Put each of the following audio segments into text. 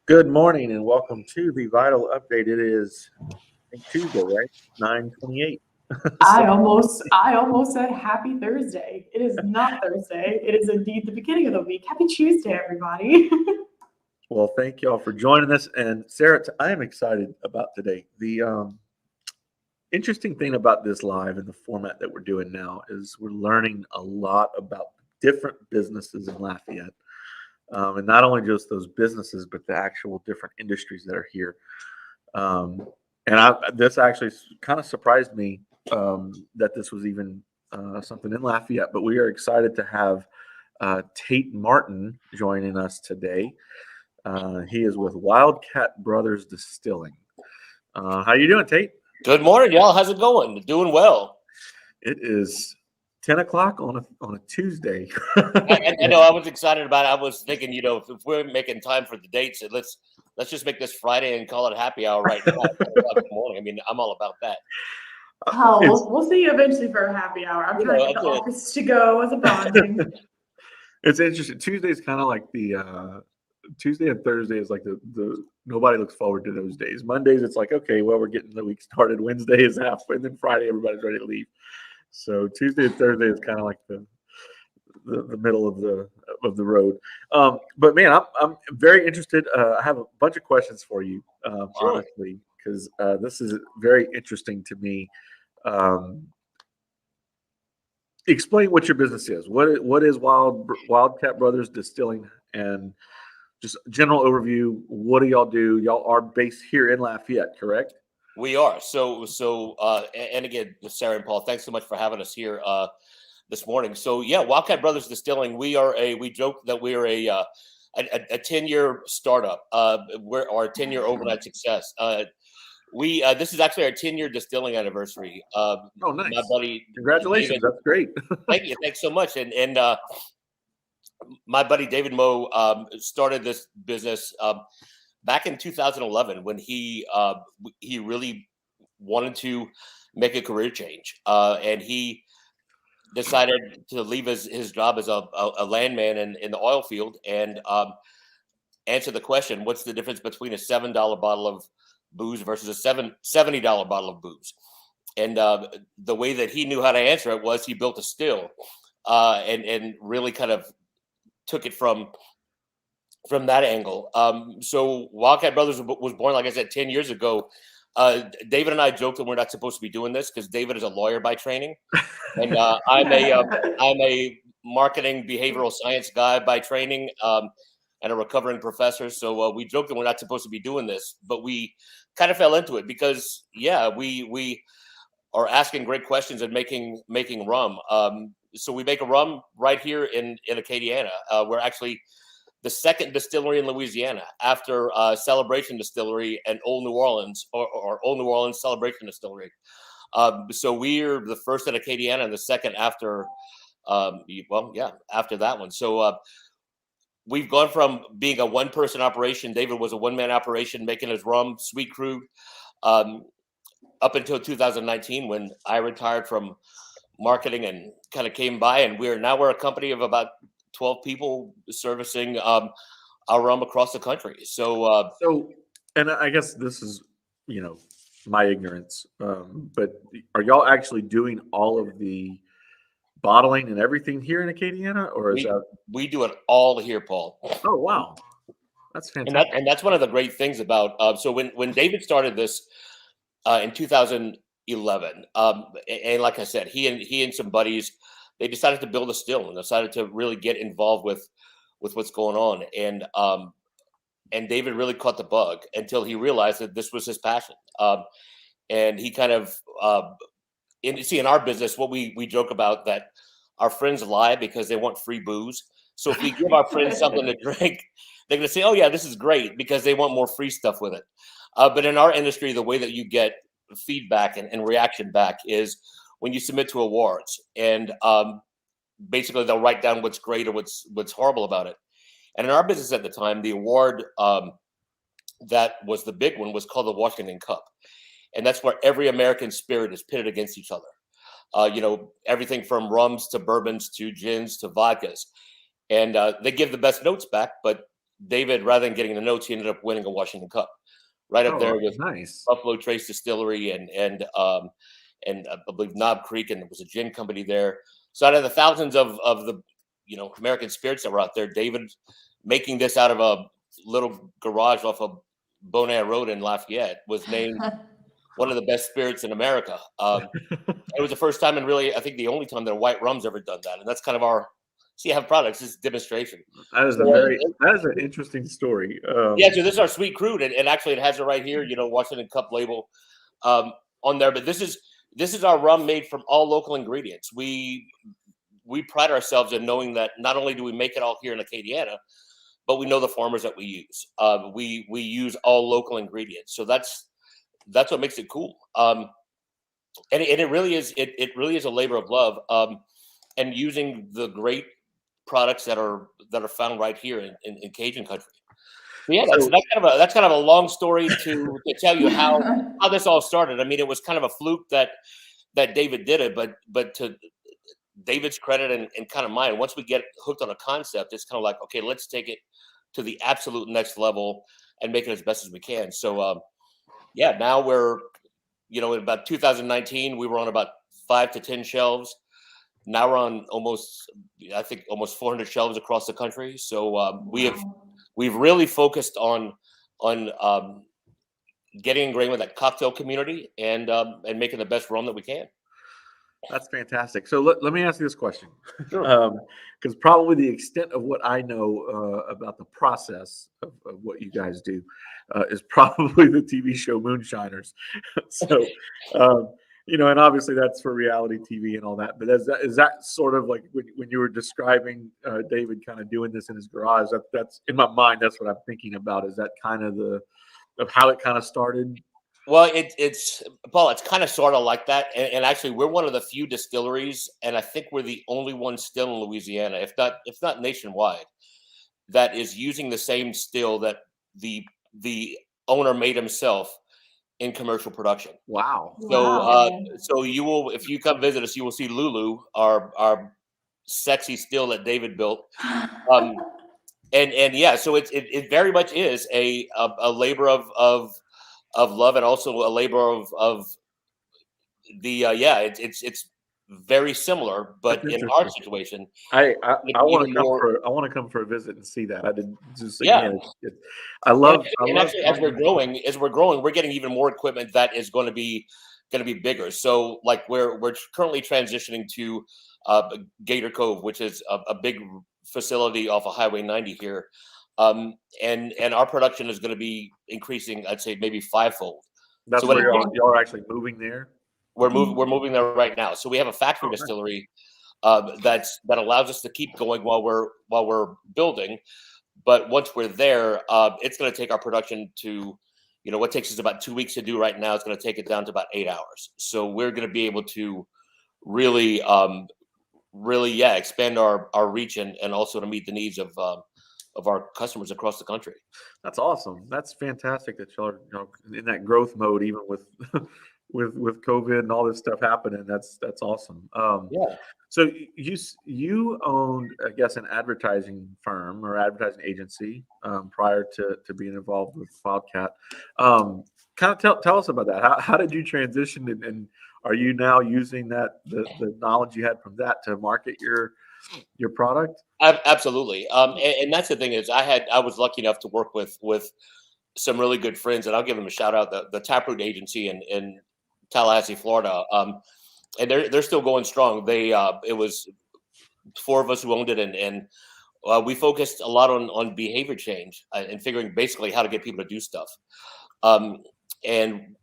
Good morning and welcome to the Vital Update. It is, I think, Tuesday, right? 9:28. I So, almost I almost said happy Thursday. It is not Thursday. It is indeed the beginning of the week. Happy Tuesday, everybody. well, thank you all for joining us. And Sarah, I am excited about today. The interesting thing about this live and the format that we're doing now is we're learning a lot about different businesses in Lafayette. And not only just those businesses, but the actual different industries that are here. Um, and this actually kind of surprised me that this was even something in Lafayette. But we are excited to have Tait Martin joining us today. He is with Wildcat Brothers Distilling. How you doing, Tait? Good morning, y'all. How's it going? Doing well. It is 10 o'clock on a Tuesday. I know I was excited about it. I was thinking, if we're making time for the dates, let's just make this Friday and call it happy hour right now. 10 o'clock in the morning. I mean, I'm all about that. Oh, we'll see you eventually for a happy hour. I'm trying to get the office to go as a bonding. It's interesting. Tuesday is kind of like the Tuesday and Thursday is like the nobody looks forward to those days. Mondays it's like, okay, well, we're getting the week started. Wednesday is halfway, and then Friday everybody's ready to leave. So Tuesday and Thursday is kind of like the middle of the road. But man, I'm very interested. I have a bunch of questions for you, honestly, because this is very interesting to me. Explain what your business is. What is Wildcat Brothers Distilling, and just general overview. What do y'all do? Y'all are based here in Lafayette, correct? We are. So, and again, Sarah and Paul, thanks so much for having us here this morning. So, yeah, Wildcat Brothers Distilling. We joke that we are a 10-year startup. We're a 10-year overnight success. This is actually our 10-year distilling anniversary. Oh, nice! My buddy, congratulations. David, that's great. Thank you. Thanks so much. And my buddy David Moe started this business back in 2011 when he really wanted to make a career change, and he decided to leave his job as a landman in the oil field and answer the question: what's the difference between a $7 bottle of booze versus a $70 bottle of booze? And the way that he knew how to answer it was he built a still and really kind of took it from that angle. So Wildcat Brothers was born, like I said, 10 years ago. David and I joked that we're not supposed to be doing this because David is a lawyer by training, and I'm a marketing behavioral science guy by training, and a recovering professor. So we joked that we're not supposed to be doing this, but we kind of fell into it because, yeah, we are asking great questions and making rum. So we make a rum right here in Acadiana. We're actually the second distillery in Louisiana after Celebration Distillery and Old New Orleans or Old New Orleans Celebration Distillery. So we're the first at Acadiana and the second after, after that one. So we've gone from being a one-person operation. David was a one-man operation making his rum, sweet crude, up until 2019 when I retired from marketing and kind of came by, and we're a company of about 12 people servicing our rum across the country. So and I guess this is, my ignorance, but are y'all actually doing all of the bottling and everything here in Acadiana, or is we do it all here, Paul? Oh, wow, that's fantastic. And that's one of the great things about. So when David started this in 2011, and like I said, he and some buddies, they decided to build a still and decided to really get involved with what's going on. And David really caught the bug until he realized that this was his passion. And he kind of, in our business, what we joke about that our friends lie because they want free booze. So if we give our friends something to drink, they're going to say, oh yeah, this is great, because they want more free stuff with it. But in our industry, the way that you get feedback and reaction back is when you submit to awards, and basically they'll write down what's great or what's horrible about it. And in our business at the time, the award that was the big one was called the Washington Cup. And that's where every American spirit is pitted against each other. Everything from rums to bourbons to gins to vodkas. And they give the best notes back, but David, rather than getting the notes, he ended up winning a Washington Cup right up there with nice. Buffalo Trace Distillery and I believe Knob Creek, and there was a gin company there. So out of the thousands of the American spirits that were out there, David making this out of a little garage off of Bonaire Road in Lafayette was named one of the best spirits in America. It was the first time, and really, I think the only time that a white rum's ever done that. And that's kind of our CF products. This is demonstration. That is that is an interesting story. Yeah, so this is our sweet crude, and actually it has it right here, Washington Cup label on there. But this is our rum made from all local ingredients. We pride ourselves in knowing that not only do we make it all here in Acadiana, but we know the farmers that we use. We use all local ingredients, so that's what makes it cool. And it really is a labor of love, and using the great products that are found right here in Cajun country. But yeah, that's kind of a long story to tell you how this all started. I mean, it was kind of a fluke that David did it, but to David's credit and kind of mine, once we get hooked on a concept, it's kind of like, okay, let's take it to the absolute next level and make it as best as we can. So yeah, now we're in about 2019, we were on about 5 to 10 shelves. Now we're on almost 400 shelves across the country. So we've really focused on getting ingrained with that cocktail community and making the best rum that we can. That's fantastic. So let me ask you this question, Sure. Because probably the extent of what I know about the process of what you guys do is probably the TV show Moonshiners. So, and obviously that's for reality TV and all that. But is that sort of like when you were describing David kind of doing this in his garage? That's in my mind. That's what I'm thinking about. Is that kind of how it kind of started? Well, it's Paul. It's kind of sort of like that, and actually, we're one of the few distilleries, and I think we're the only one still in Louisiana, if not nationwide, that is using the same still that the owner made himself in commercial production. Wow. So you will, if you come visit us, you will see Lulu, our sexy still that David built. And yeah, so it very much is a labor of love, and also a labor of the it's very similar, but in our situation, I want to come for a visit and see that. I didn't just again. I love. Actually, as we're growing, we're getting even more equipment that is going to be bigger. So like we're currently transitioning to Gator Cove, which is a big facility off of Highway 90 here. And our production is going to be increasing, I'd say maybe 5-fold. That's so where y'all are actually moving there. We're moving there right now. So we have a factory distillery that allows us to keep going while we're building. But once we're there, it's going to take our production to, what takes us about 2 weeks to do right now. It's going to take it down to about 8 hours. So we're going to be able to really expand our reach and also to meet the needs of our customers across the country. That's awesome. That's fantastic that y'all are in that growth mode, even with with COVID and all this stuff happening. That's awesome. Yeah. So you owned, I guess, an advertising firm or advertising agency prior to being involved with Wildcat. Kind of tell us about that. How did you transition, and are you now using the knowledge you had from that to market your product? Absolutely. And that's the thing is I was lucky enough to work with some really good friends, and I'll give them a shout out, the Taproot Agency in Tallahassee, Florida. And they're still going strong. It was 4 of us who owned it, and we focused a lot on behavior change and figuring basically how to get people to do stuff. And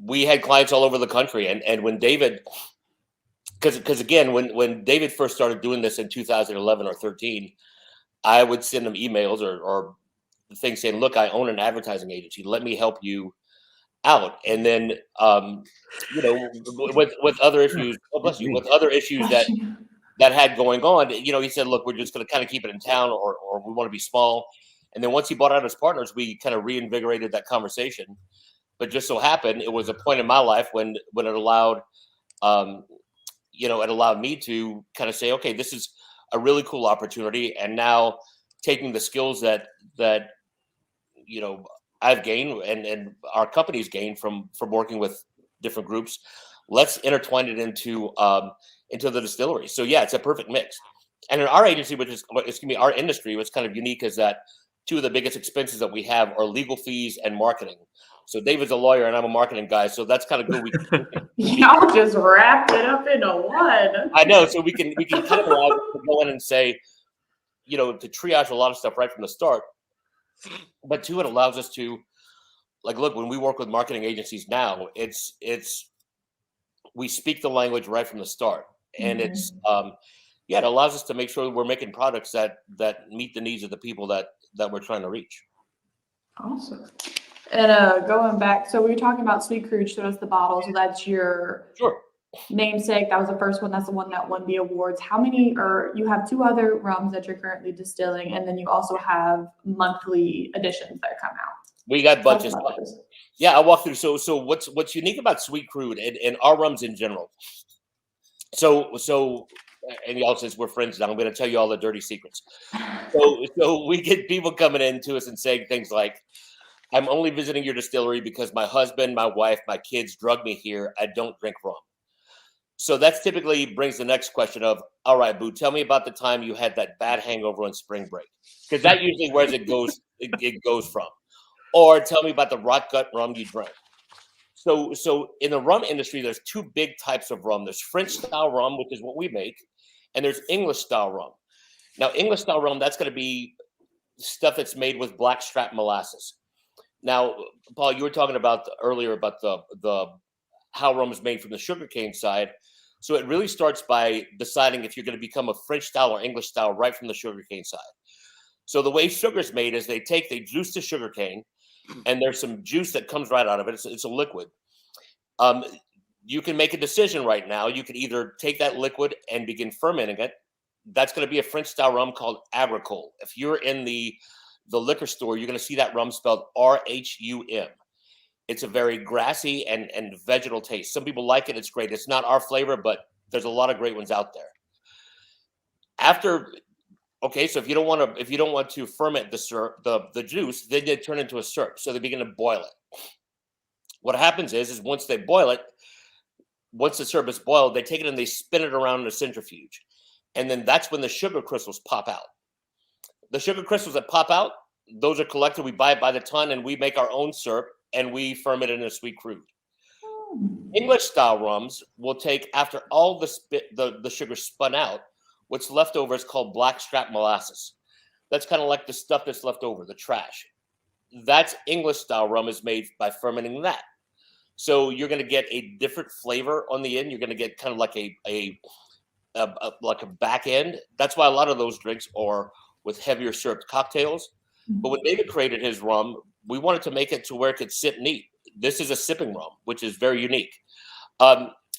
we had clients all over the country, and when David, because again, when David first started doing this in 2011 or 13, I would send him emails or things saying, "Look, I own an advertising agency. Let me help you out." And then, with other issues, with other issues that had going on, he said, "Look, we're just going to kind of keep it in town, or we want to be small." And then once he bought out his partners, we kind of reinvigorated that conversation. But just so happened, it was a point in my life when it allowed, it allowed me to kind of say, okay, this is a really cool opportunity. And now taking the skills that I've gained and our company's gained from working with different groups. Let's intertwine it into the distillery. So yeah, it's a perfect mix. And in our agency, our industry, what's kind of unique is that two of the biggest expenses that we have are legal fees and marketing. So David's a lawyer and I'm a marketing guy, so that's kind of good. Y'all just wrapped it up into one. I know, so we can kind of allow to go in and say, to triage a lot of stuff right from the start. But two, it allows us to, like, look, when we work with marketing agencies now, we speak the language right from the start, and it's it allows us to make sure that we're making products that meet the needs of the people that we're trying to reach. Awesome. And going back, so we were talking about Sweet Crude, showed us the bottle, so that's your namesake. That was the first one. That's the one that won the awards. How many, or you have two other rums that you're currently distilling, and then you also have monthly editions that come out. We got bunches. Yeah, I'll walk through. So what's unique about Sweet Crude and our rums in general? So and y'all, since we're friends now, I'm going to tell you all the dirty secrets. So we get people coming in to us and saying things like, I'm only visiting your distillery because my husband, my wife, my kids drug me here. I don't drink rum. So that's typically brings the next question of, all right, Boo, tell me about the time you had that bad hangover on spring break. Because that usually where it goes from. Or tell me about the rot gut rum you drank. So in the rum industry, there's two big types of rum. There's French style rum, which is what we make, and there's English style rum. Now, English style rum, that's going to be stuff that's made with blackstrap molasses. Now, Paul, you were talking about earlier about the how rum is made from the sugarcane side. So it really starts by deciding if you're going to become a French style or English style right from the sugarcane side. So the way sugar is made is they juice the sugarcane, and there's some juice that comes right out of it. It's a liquid. You can make a decision right now. You could either take that liquid and begin fermenting it. That's going to be a French style rum called Agricole. If you're in the liquor store, you're going to see that rum spelled RHUM. It's a very grassy and vegetal taste. Some people like it. It's great. It's not our flavor, but there's a lot of great ones out there. So if you don't want to ferment the syrup, the juice, then they turn into a syrup. So they begin to boil it. What happens is once they boil it, once the syrup is boiled, they take it and they spin it around in a centrifuge. And then that's when the sugar crystals pop out. The sugar crystals that pop out, those are collected. We buy it by the ton and we make our own syrup and we ferment it in a Sweet Crude. English style rums will take, after all the sugar spun out, what's left over is called blackstrap molasses. That's kind of like the stuff that's left over, the trash. That's English style rum is made by fermenting that. So you're going to get a different flavor on the end. You're going to get kind of like a back end. That's why a lot of those drinks are with heavier syruped cocktails. But when David created his rum, we wanted to make it to where it could sit and eat. This is a sipping rum, which is very unique.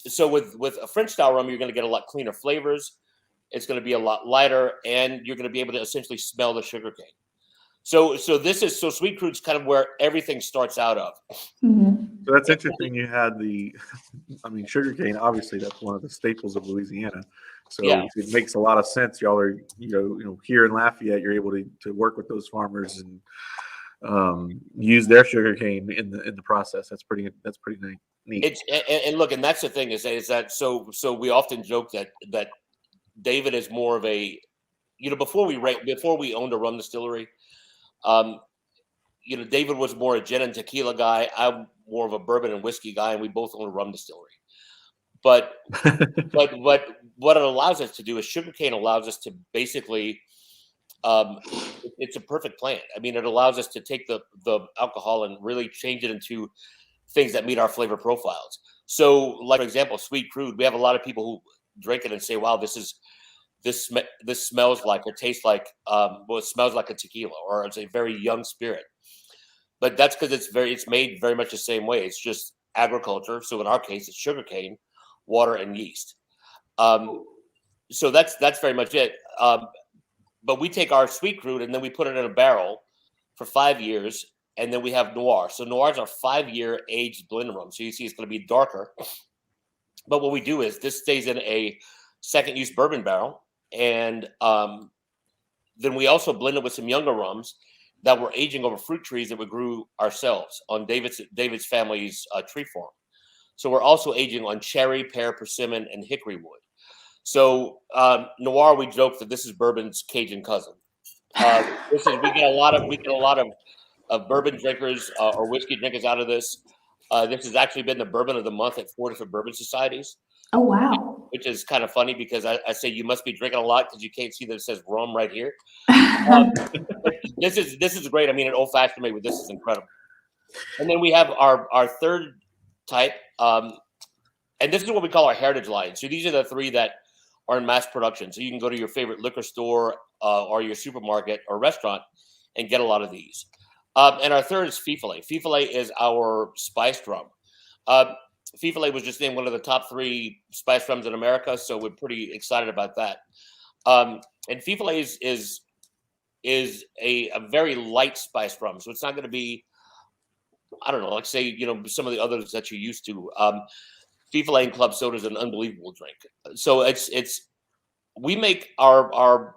So with a French style rum, you're going to get a lot cleaner flavors. It's going to be a lot lighter, and you're going to be able to essentially smell the sugarcane. So Sweet Crude's kind of where everything starts out of. So that's interesting. You had sugarcane. Obviously, that's one of the staples of Louisiana. So it makes a lot of sense. Y'all are, here in Lafayette, you're able to work with those farmers and use their sugarcane in the process. That's pretty neat. And look, and that's the thing is that so we often joke that David is more of a, before we owned a rum distillery, David was more a gin and tequila guy. I'm more of a bourbon and whiskey guy, and we both own a rum distillery. But what it allows us to do is sugarcane allows us to basically, it's a perfect plant. I mean, it allows us to take the alcohol and really change it into things that meet our flavor profiles. So, like for example, Sweet Crude, we have a lot of people who drink it and say, "Wow, this smells like or tastes like it smells like a tequila, or it's a very young spirit." But that's because it's made very much the same way. It's just agriculture. So in our case, it's sugarcane, water, and yeast. So that's very much it. But we take our Sweet Crude and then we put it in a barrel for 5 years, and then we have Noir. So Noirs are 5-year aged blend rum. So you see, it's going to be darker. But what we do is this stays in a second use bourbon barrel, and then we also blended with some younger rums that were aging over fruit trees that we grew ourselves on David's family's tree farm. So we're also aging on cherry, pear, persimmon, and hickory wood. So Noir, we joke that this is bourbon's Cajun cousin. We get a lot of bourbon drinkers or whiskey drinkers out of this. This has actually been the bourbon of the month at 4 different bourbon societies. Oh, wow. Which is kind of funny because I say you must be drinking a lot because you can't see that it says rum right here. This is great. I mean, an old fashioned made with this is incredible. And then we have our third type, and this is what we call our heritage line. So these are the 3 that are in mass production. So you can go to your favorite liquor store or your supermarket or restaurant and get a lot of these. And our third is Fifale. Fifale is our spiced rum. Fifale was just named one of the top 3 spiced rums in America, so we're pretty excited about that. And Fifale is a very light spiced rum, so it's not going to be, I don't know, like say some of the others that you're used to. Fifale and club soda is an unbelievable drink. So we make our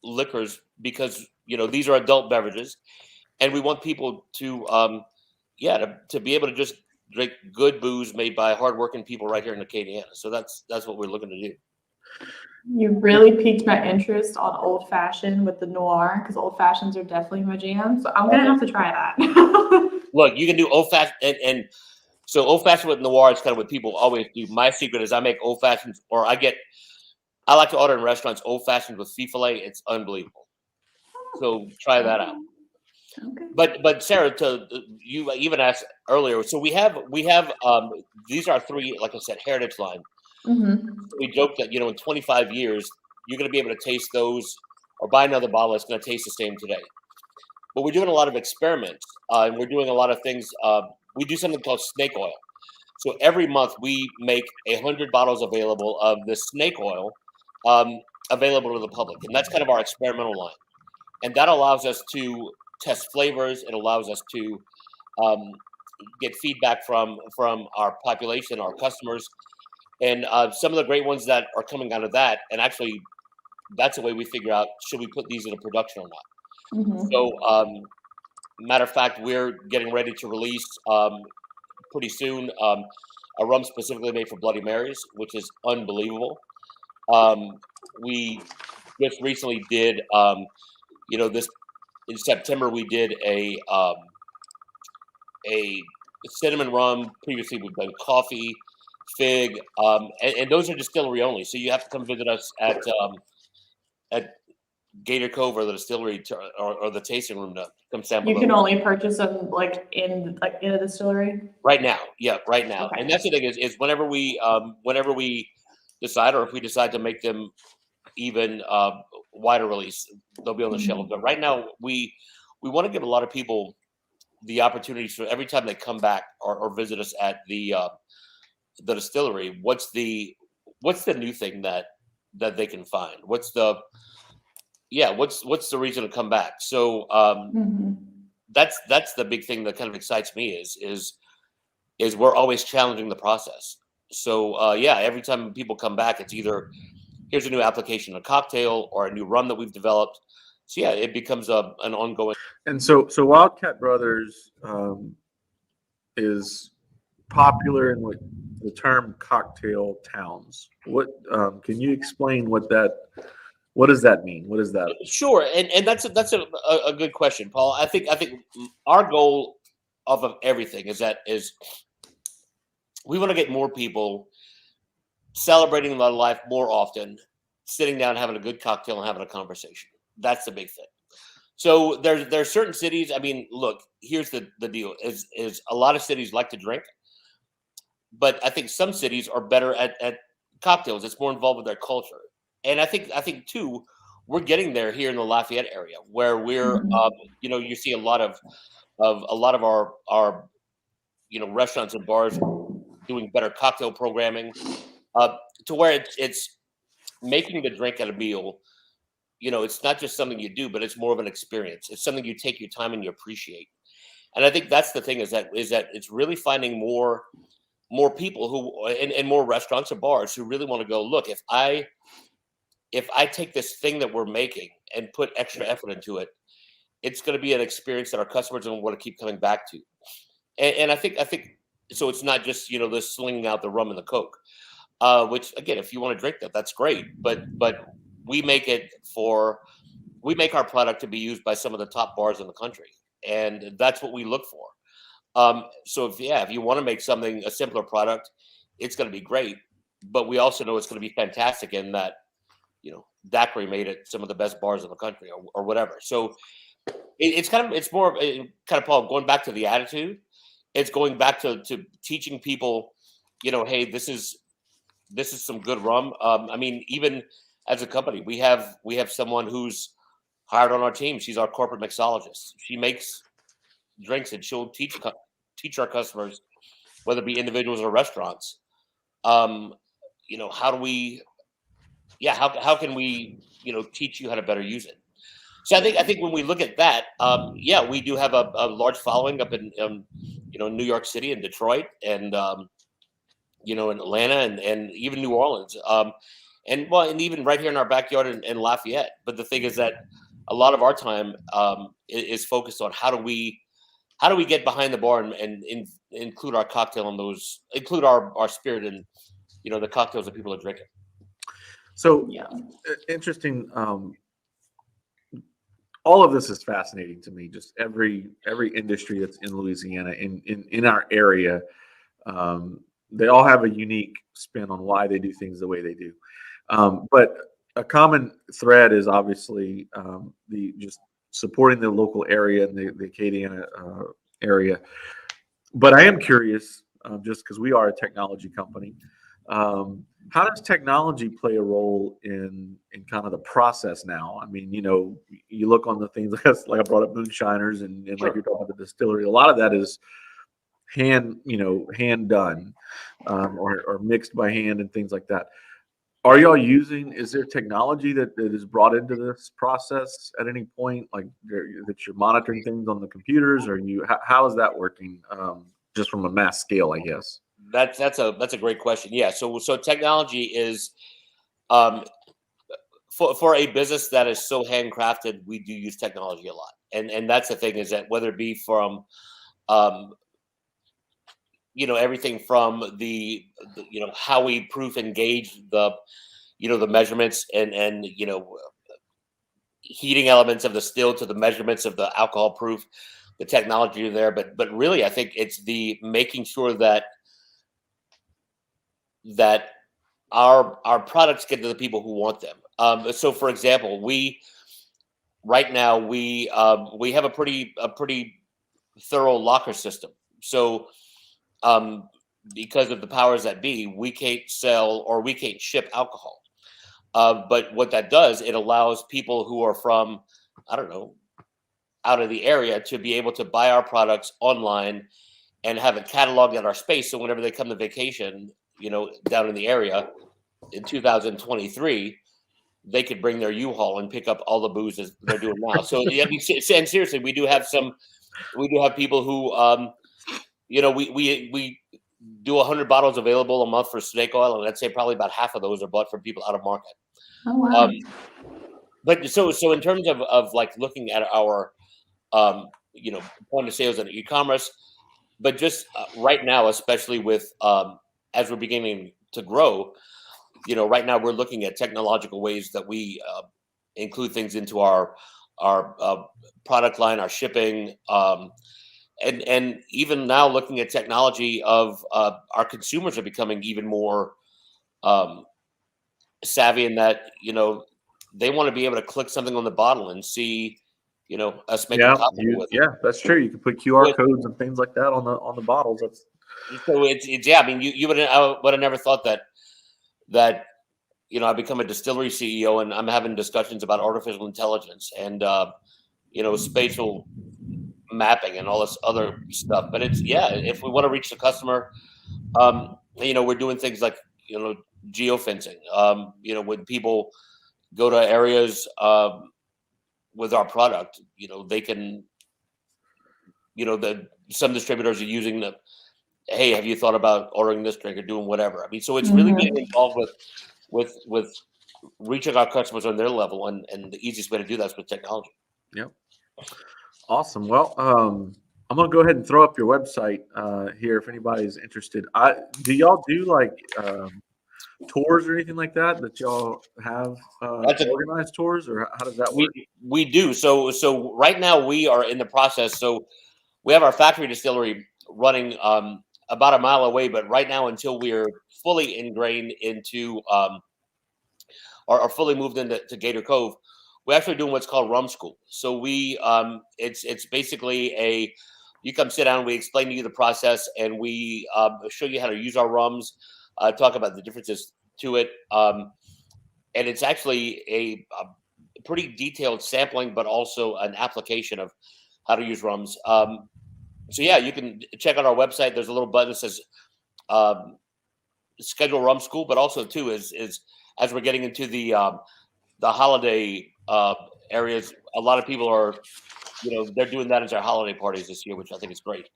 liquors because these are adult beverages, and we want people to to be able to just drink good booze made by hardworking people right here in Acadiana. So that's what we're looking to do. You really piqued my interest on old fashioned with the Noir, because old fashions are definitely my jam. So I'm gonna have to try that. Look, you can do old fashioned, and so old fashioned with Noir is kind of what people always do. My secret is I make old fashions, or I like to order in restaurants old fashioned with Fifale. It's unbelievable. So try that out. Okay. But Sarah, you even asked earlier. So we have these are 3, like I said, heritage line. Mm-hmm. We joke that in 25 years you're going to be able to taste those or buy another bottle that's going to taste the same today. But we're doing a lot of experiments and we're doing a lot of things. We do something called snake oil. So every month we make 100 bottles available of the snake oil available to the public, and that's kind of our experimental line. And that allows us to test flavors. It allows us to get feedback from our population, our customers, and some of the great ones that are coming out of that. And actually, that's the way we figure out, should we put these into production or not? Mm-hmm. So, matter of fact, we're getting ready to release pretty soon a rum specifically made for Bloody Marys, which is unbelievable. We just recently did, this in September, we did a cinnamon rum. Previously, we've done coffee, fig, and those are distillery only. So you have to come visit us at Gator Cove or the distillery or the tasting room to come sample. You can only purchase them in a distillery right now. Yeah, right now. Okay. And that's the thing is whenever we decide, or if we decide to make them even wider release, they'll be on the shelf. But right now, we want to give a lot of people the opportunity for every time they come back or visit us at the distillery. What's the new thing that they can find? What's the reason to come back? So that's the big thing that kind of excites me is we're always challenging the process. So every time people come back, it's either here's a new application, a cocktail, or a new rum that we've developed. So it becomes an ongoing. And so Wildcat Brothers is popular in what the term cocktail towns. What can you explain what does that mean? What is that? Sure, and that's a good question, Paul. I think our goal of everything is we want to get more people celebrating their life more often, sitting down, having a good cocktail, and having a conversation. That's the big thing. So there are certain cities. I mean, look, here's the deal: is a lot of cities like to drink, but I think some cities are better at cocktails. It's more involved with their culture, and I think too, we're getting there here in the Lafayette area, where we're you see a lot of our restaurants and bars doing better cocktail programming, to where it's making the drink at a meal. It's not just something you do, but it's more of an experience. It's something you take your time and you appreciate. And I think that's the thing is that it's really finding more people who and more restaurants or bars who really want to go, look, if I if I take this thing that we're making and put extra effort into it, it's going to be an experience that our customers are going to want to keep coming back to. And I think so. It's not just this slinging out the rum and the Coke, which again, if you want to drink that, that's great. But we make our product to be used by some of the top bars in the country, and that's what we look for. So if you want to make a simpler product, it's going to be great. But we also know it's going to be fantastic in that, Daiquiri made it some of the best bars in the country or whatever. So it's more Paul, going back to the attitude. It's going back to teaching people, hey, this is some good rum. I mean, even as a company, we have someone who's hired on our team. She's our corporate mixologist. She makes drinks and she'll teach our customers, whether it be individuals or restaurants. How can we teach you how to better use it? So I think when we look at that, we do have a large following up in New York City and Detroit and in Atlanta and even New Orleans, and even right here in our backyard in Lafayette. But the thing is that a lot of our time is focused on how do we get behind the bar and include our cocktail in those, include our spirit in the cocktails that people are drinking. So interesting. All of this is fascinating to me. Just every industry that's in Louisiana, in our area, they all have a unique spin on why they do things the way they do. But a common thread is obviously the just supporting the local area and the Acadiana area. But I am curious, just because we are a technology company, how does technology play a role in kind of the process now? I mean, you look on the things like I brought up moonshiners and like you're talking about the distillery. A lot of that is hand done, or mixed by hand and things like that. Are y'all is there technology that is brought into this process at any point, like that you're monitoring things on the computers, or how is that working, just from a mass scale, I guess? That's a great question. Yeah. So technology is, for a business that is so handcrafted, we do use technology a lot. And that's the thing, is that whether it be from, everything from the how we proof and gauge the measurements and heating elements of the still to the measurements of the alcohol proof, the technology there. But really, I think it's the making sure that our products get to the people who want them. So, for example, right now we have a pretty thorough locker system. So, because of the powers that be, we can't sell or we can't ship alcohol. But what that does, it allows people who are from, I don't know, out of the area to be able to buy our products online and have it cataloged at our space. So whenever they come to vacation, down in the area in 2023, they could bring their U-Haul and pick up all the booze as they're doing now. So and seriously, we do have people who, we do 100 bottles available a month for snake oil, and I'd say probably about half of those are bought from people out of market. Oh wow! But so in terms of like looking at our point of sales and e-commerce, but just right now, especially with as we're beginning to grow, right now we're looking at technological ways that we include things into our product line, our shipping, and even now looking at technology of our consumers are becoming even more savvy in that they want to be able to click something on the bottle and see us make a cocktail with it. Yeah, that's true. You can put QR codes and things like that on the bottles. So it's I mean, you would have never thought that I become a distillery CEO and I'm having discussions about artificial intelligence and spatial mapping and all this other stuff. But it's if we want to reach the customer, we're doing things like geofencing. When people go to areas with our product, they can, some distributors are using the, hey, have you thought about ordering this drink or doing whatever? I mean, so it's really getting involved with reaching our customers on their level, and the easiest way to do that is with technology. Yep. Awesome. Well, I'm gonna go ahead and throw up your website here if anybody's interested. Do y'all do like tours or anything like that y'all have organized tours, or how does that work? We do. So right now we are in the process. So we have our factory distillery running about a mile away, but right now, until we are fully ingrained into or fully moved into Gator Cove, we're actually doing what's called rum school. So we it's basically you come sit down, we explain to you the process, and we show you how to use our rums, talk about the differences to it, and it's actually a pretty detailed sampling, but also an application of how to use rums. So yeah, you can check out our website. There's a little button that says schedule rum school, but also too is as we're getting into the holiday areas, a lot of people are, they're doing that as their holiday parties this year, which I think is great.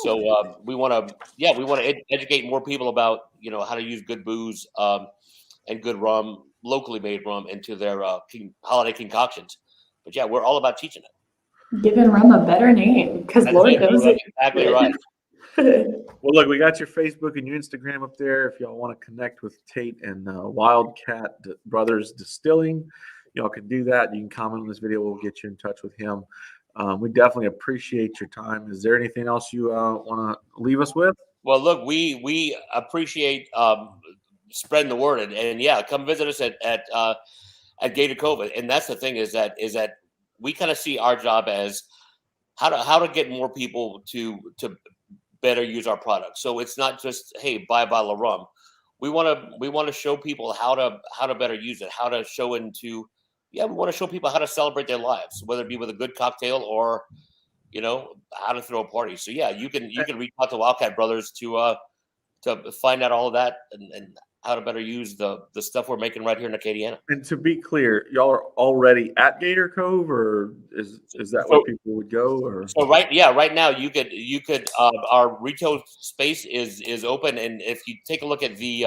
So we want to educate more people about how to use good booze and good rum, locally made rum, into their holiday concoctions. But yeah, we're all about teaching it. Giving rum a better name, because Lord knows it. Exactly right. Well, look, we got your Facebook and your Instagram up there. If y'all want to connect with Tait and Wildcat Brothers Distilling, y'all can do that. You can comment on this video. We'll get you in touch with him. We definitely appreciate your time. Is there anything else you want to leave us with? Well, look, we appreciate spreading the word, and yeah, come visit us at Gator Cove. And that's the thing is that we kind of see our job as how to get more people to better use our product. So it's not just, hey, buy a bottle of rum. We want to show people how to better use it, how to show into. Yeah, we want to show people how to celebrate their lives, whether it be with a good cocktail or, how to throw a party. So yeah, you can reach out to Wildcat Brothers to find out all of that and how to better use the stuff we're making right here in Acadiana. And to be clear, y'all are already at Gator Cove, or is that where people would go? Or so right now you could our retail space is open, and if you take a look at the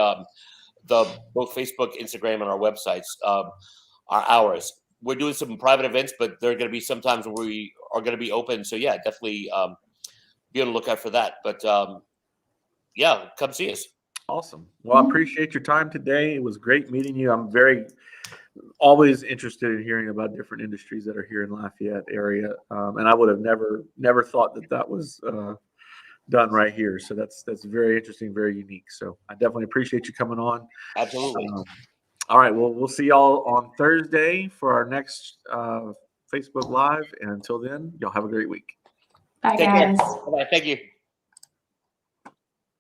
both Facebook, Instagram, and our websites, our hours. We're doing some private events, but there are going to be some times where we are going to be open. So yeah, definitely be on the lookout for that. But yeah, come see us. Awesome. Well, I appreciate your time today. It was great meeting you. I'm always interested in hearing about different industries that are here in Lafayette area, and I would have never thought that was done right here. So that's very interesting, very unique. So I definitely appreciate you coming on. Absolutely. All right. Well, we'll see y'all on Thursday for our next Facebook Live. And until then, y'all have a great week. Bye, guys. Bye. Thank you.